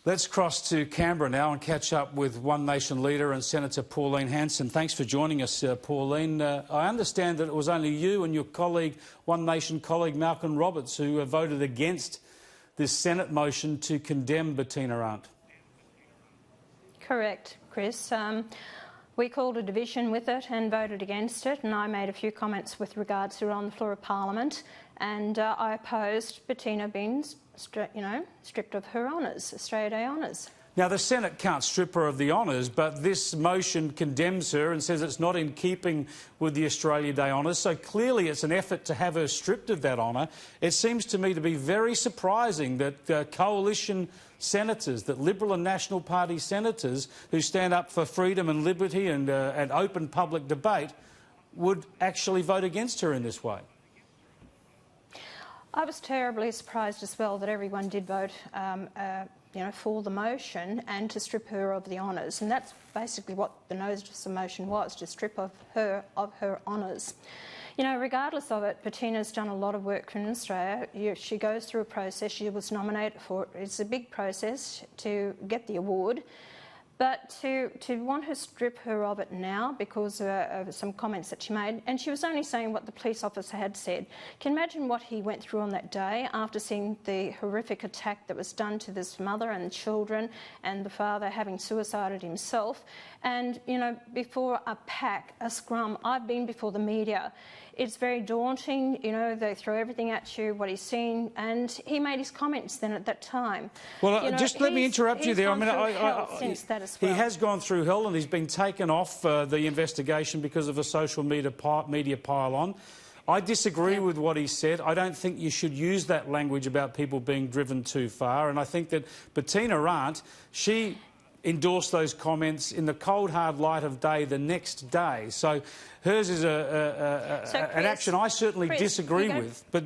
Let's cross to Canberra now and catch up with One Nation leader and Senator Pauline Hanson. Thanks for joining us, Pauline. I understand that it was only you and your colleague, One Nation colleague Malcolm Roberts, who voted against this Senate motion to condemn Bettina Arndt. Correct, Chris. We called a division with it and voted against it, and I made a few comments with regards to it on the floor of Parliament, and I opposed Bettina being stripped of her honours, Australia Day honours. Now, the Senate can't strip her of the honours, but this motion condemns her and says it's not in keeping with the Australia Day honours, so clearly it's an effort to have her stripped of that honour. It seems to me to be very surprising that coalition senators, that Liberal and National Party senators who stand up for freedom and liberty and open public debate would actually vote against her in this way. I was terribly surprised as well that everyone did vote for the motion and to strip her of the honours, and that's basically what the notice of motion was, to strip of her honours. You know, regardless of it, Bettina's done a lot of work in Australia. She goes through a process. She was nominated for it. It's a big process to get the award. But to want to strip her of it now because of some comments that she made, and she was only saying what the police officer had said. Can you imagine what he went through on that day after seeing the horrific attack that was done to this mother and children, and the father having suicided himself? And, you know, before a pack, a scrum, I've been before the media. It's very daunting, you know, they throw everything at you, what he's seen, and he made his comments then at that time. Well, just let me interrupt you there. I mean, since that as well. He has gone through hell and he's been taken off the investigation because of a social media pile-on. I disagree with what he said. I don't think you should use that language about people being driven too far, and I think that Bettina Arndt, she endorsed those comments in the cold, hard light of day the next day. So hers is an action I certainly disagree with. But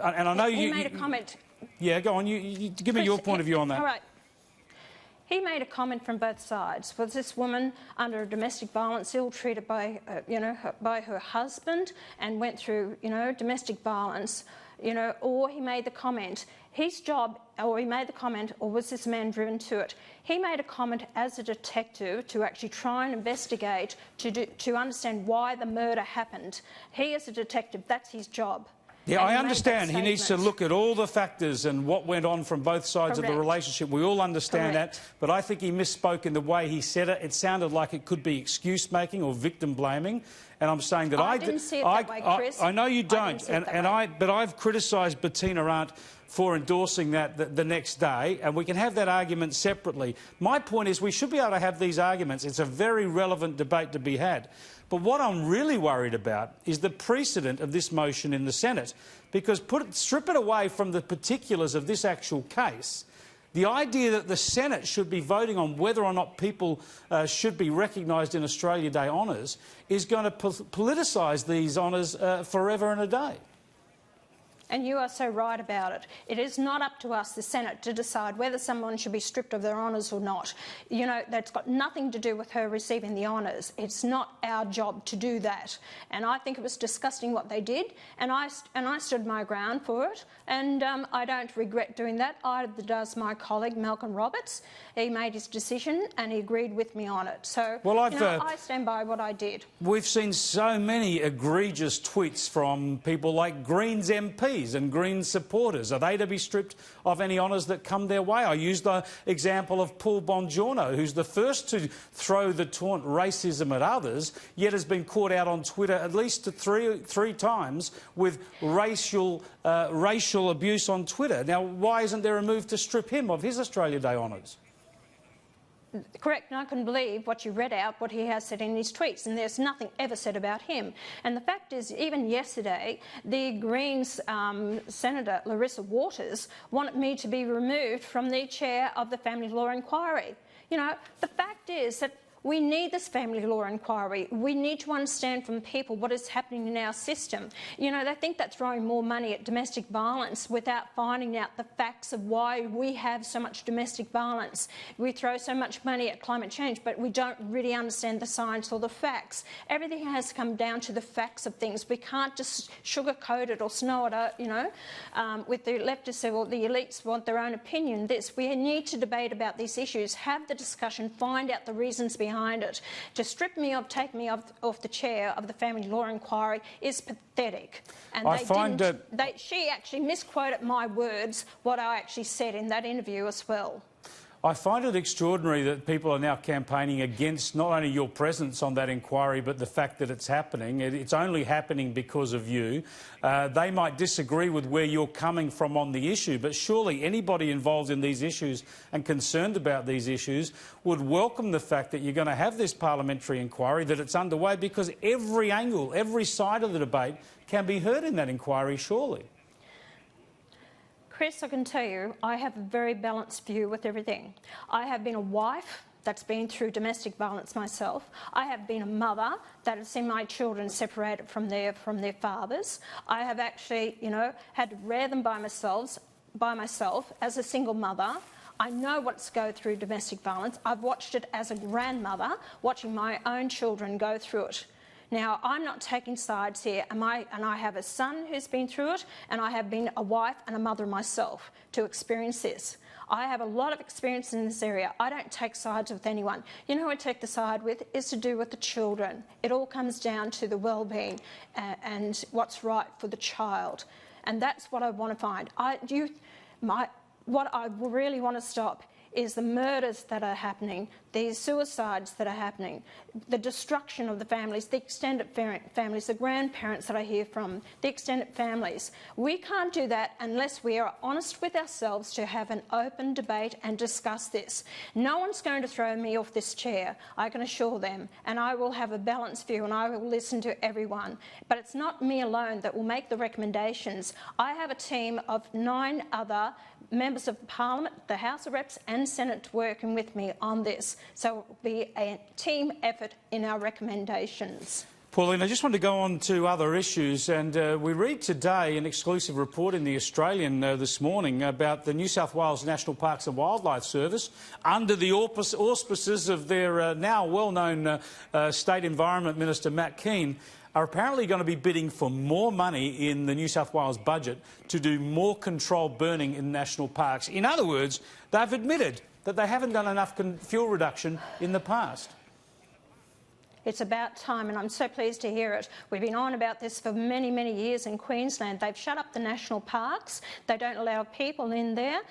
and I know he made a comment. Yeah, go on. You give me your point of view on that. All right. He made a comment from both sides. Was this woman under domestic violence, ill-treated by, by her husband, and went through, domestic violence, or he made the comment, his job, or he made the comment, or was this man driven to it? He made a comment as a detective to actually try and investigate, to understand why the murder happened. He, as a detective, that's his job. Yeah, I understand. He needs to look at all the factors and what went on from both sides of the relationship. We all understand that. But I think he misspoke in the way he said it. It sounded like it could be excuse-making or victim-blaming. And I'm saying that I didn't see it that way, Chris. I know you don't. But I've criticised Bettina Arndt for endorsing that the next day, and we can have that argument separately. My point is we should be able to have these arguments. It's a very relevant debate to be had. But what I'm really worried about is the precedent of this motion in the Senate, because strip it away from the particulars of this actual case. The idea that the Senate should be voting on whether or not people should be recognised in Australia Day honours is going to politicise these honours forever and a day. And you are so right about it. It is not up to us, the Senate, to decide whether someone should be stripped of their honours or not. You know, that's got nothing to do with her receiving the honours. It's not our job to do that. And I think it was disgusting what they did, and I stood my ground for it, and I don't regret doing that. Either does my colleague Malcolm Roberts. He made his decision and he agreed with me on it. So I stand by what I did. We've seen so many egregious tweets from people like Greens MPs and Greens supporters. Are they to be stripped of any honours that come their way? I used the example of Paul Bongiorno, who's the first to throw the taunt racism at others, yet has been caught out on Twitter at least three times with racial abuse on Twitter. Now, why isn't there a move to strip him of his Australia Day honours? Correct, and I can believe what you read out, what he has said in his tweets, and there's nothing ever said about him. And the fact is, even yesterday, the Greens Senator Larissa Waters wanted me to be removed from the chair of the Family Law Inquiry. You know, the fact is that We need this family law inquiry. We need to understand from people what is happening in our system. You know, they think that throwing more money at domestic violence without finding out the facts of why we have so much domestic violence. We throw so much money at climate change, but we don't really understand the science or the facts. Everything has to come down to the facts of things. We can't just sugarcoat it or snow it out, you know, with the leftists or the elites want their own opinion. We need to debate about these issues, have the discussion, find out the reasons behind it. To strip me of, take me off the chair of the family law inquiry is pathetic. And she actually misquoted my words, what I actually said in that interview as well. I find it extraordinary that people are now campaigning against not only your presence on that inquiry, but the fact that it's happening. It's only happening because of you. They might disagree with where you're coming from on the issue, but surely anybody involved in these issues and concerned about these issues would welcome the fact that you're going to have this parliamentary inquiry, that it's underway, because every angle, every side of the debate can be heard in that inquiry, surely. Chris, I can tell you, I have a very balanced view with everything. I have been a wife that's been through domestic violence myself. I have been a mother that has seen my children separated from their fathers. I have actually, you know, had to rear them by myself as a single mother. I know what's go through domestic violence. I've watched it as a grandmother, watching my own children go through it. Now, I'm not taking sides here, and I have a son who's been through it, and I have been a wife and a mother myself to experience this. I have a lot of experience in this area. I don't take sides with anyone. You know who I take the side with is to do with the children. It all comes down to the well-being and what's right for the child. And that's what I want to find. What I really want to stop is the murders that are happening, the suicides that are happening, the destruction of the families, the extended families, the grandparents that I hear from, the extended families. We can't do that unless we are honest with ourselves to have an open debate and discuss this. No one's going to throw me off this chair, I can assure them, and I will have a balanced view and I will listen to everyone. But it's not me alone that will make the recommendations. I have a team of 9 other members of Parliament, the House of Reps and Senate working with me on this. So it will be a team effort in our recommendations. Pauline, I just want to go on to other issues, and we read today an exclusive report in The Australian this morning about the New South Wales National Parks and Wildlife Service, under the auspices of their now well-known State Environment Minister Matt Keane, are apparently going to be bidding for more money in the New South Wales budget to do more controlled burning in national parks. In other words, they've admitted that they haven't done enough fuel reduction in the past. It's about time, and I'm so pleased to hear it. We've been on about this for many, many years in Queensland. They've shut up the national parks. They don't allow people in there.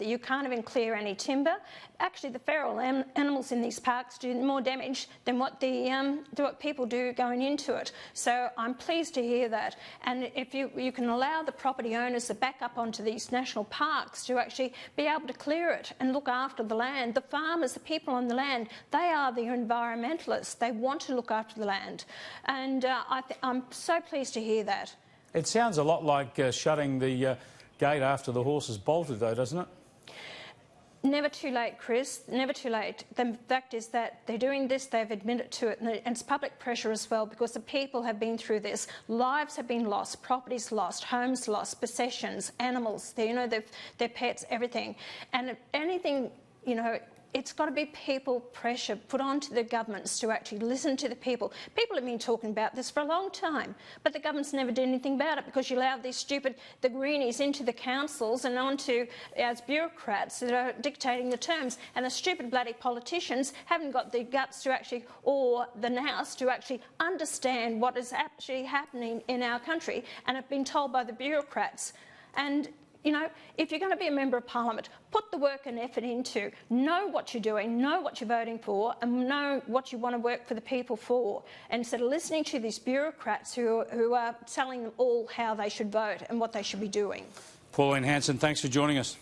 You can't even clear any timber. Actually, the feral animals in these parks do more damage than what people do going into it. So I'm pleased to hear that. And if you can allow the property owners to back up onto these national parks to actually be able to clear it and look after the land, the farmers, the people on the land, they are the environmentalists. They want to look after the land. And I'm so pleased to hear that. It sounds a lot like shutting the gate after the horse has bolted, though, doesn't it? Never too late, Chris, never too late. The fact is that they're doing this, they've admitted to it, and it's public pressure as well, because the people have been through this. Lives have been lost, properties lost, homes lost, possessions, animals, their pets, everything. And if anything, you know, it's got to be people pressure put onto the governments to actually listen to the people. People have been talking about this for a long time, but the governments never did anything about it, because you allowed these the greenies into the councils and onto as bureaucrats that are dictating the terms, and the stupid bloody politicians haven't got the guts to actually, or the nous to actually understand what is actually happening in our country, and have been told by the bureaucrats. And you know, if you're going to be a Member of Parliament, put the work and effort into, know what you're doing, know what you're voting for, and know what you want to work for the people for. And instead of listening to these bureaucrats who are telling them all how they should vote and what they should be doing. Pauline Hanson, thanks for joining us.